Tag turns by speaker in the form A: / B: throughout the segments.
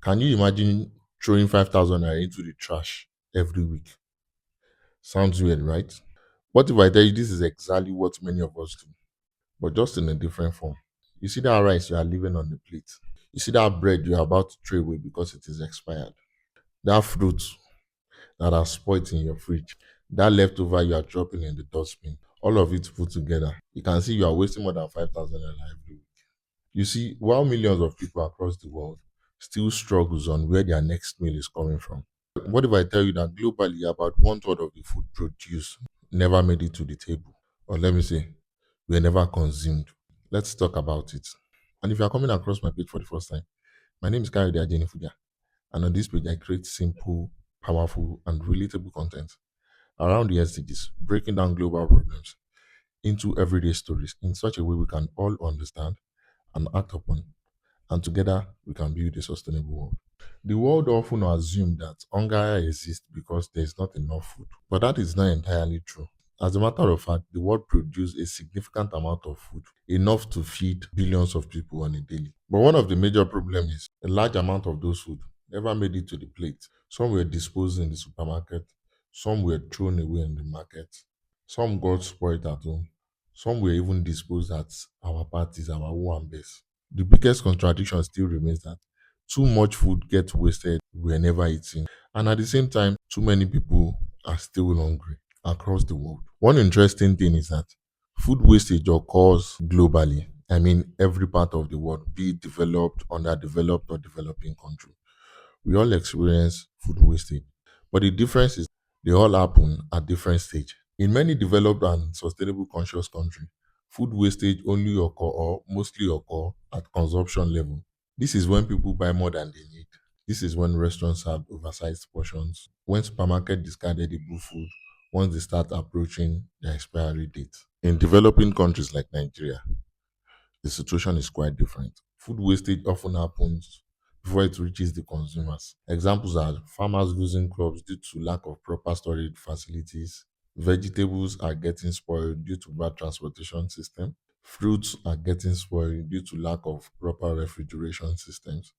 A: Can you imagine throwing 5,000 naira into the trash every week? Sounds weird, right? What if I tell you this is exactly what many of us do, but just in a different form? You see that rice you are leaving on the plate. You see that bread you are about to throw away because it is expired. That fruit that has spoiled in your fridge. That leftover you are dropping in the dustbin. All of it put together. You can see you are wasting more than 5,000 naira every week. You see, while millions of people across the world still struggles on where their next meal is coming from. What if I tell you that globally about one third of the food produced never made it to the table? Or let me say, were never consumed. Let's talk about it. And if you are coming across my page for the first time, my name is Kayode Ajenifuja. And on this page, I create simple, powerful, and relatable content around the SDGs, breaking down global problems into everyday stories in such a way we can all understand and act upon. And together, we can build a sustainable world. The world often assumes that hunger exists because there is not enough food, but that is not entirely true. As a matter of fact, the world produces a significant amount of food, enough to feed billions of people on a daily. But one of the major problems is a large amount of those food never made it to the plate. Some were disposed in the supermarket, some were thrown away in the market, some got spoiled at home, some were even disposed at our parties, our base. The biggest contradiction still remains that too much food gets wasted whenever eaten, and at the same time, too many people are still hungry across the world. One interesting thing is that food wastage occurs globally. I mean, every part of the world, be it developed, underdeveloped, or developing country. We all experience food wastage. But the difference is they all happen at different stage. In many developed and sustainable conscious countries, food wastage only occur or mostly occur at consumption level. This is when people buy more than they need. This is when restaurants have oversized portions, when supermarket discard edible food once they start approaching their expiry date. In developing countries like Nigeria, the situation is quite different. Food wastage often happens before it reaches the consumers. Examples are farmers losing crops due to lack of proper storage facilities, vegetables are getting spoiled due to bad transportation system, fruits are getting spoiled due to lack of proper refrigeration systems.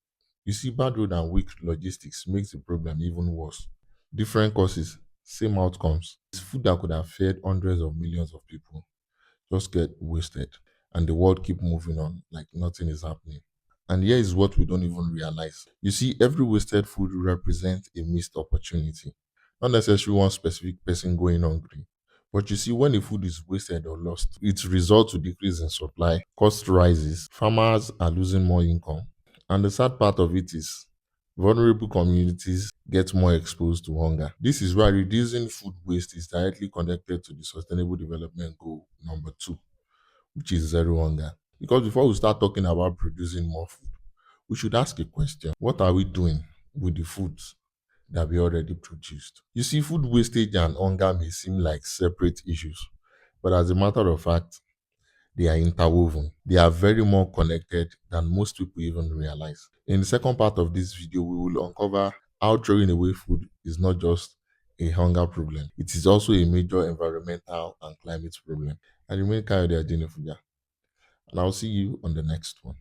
A: You see, bad road and weak logistics makes the problem even worse. Different causes, same outcomes. It's food that could have fed hundreds of millions of people just get wasted and the world keep moving on like nothing is happening. And here is what we don't even realize. You see, every wasted food represents a missed opportunity. Not necessarily one specific person going hungry. But you see, when the food is wasted or lost, it results to decrease in supply, cost rises, farmers are losing more income. And the sad part of it is vulnerable communities get more exposed to hunger. This is why reducing food waste is directly connected to the Sustainable Development Goal number 2, which is zero hunger. Because before we start talking about producing more food, we should ask a question. What are we doing with the foods that we already produced? You see, food wastage and hunger may seem like separate issues, but as a matter of fact, they are interwoven. They are very more connected than most people even realize. In the second part of this video, we will uncover how throwing away food is not just a hunger problem, it is also a major environmental and climate problem. I remain Kayode Ajenifuja, and I'll see you on the next one.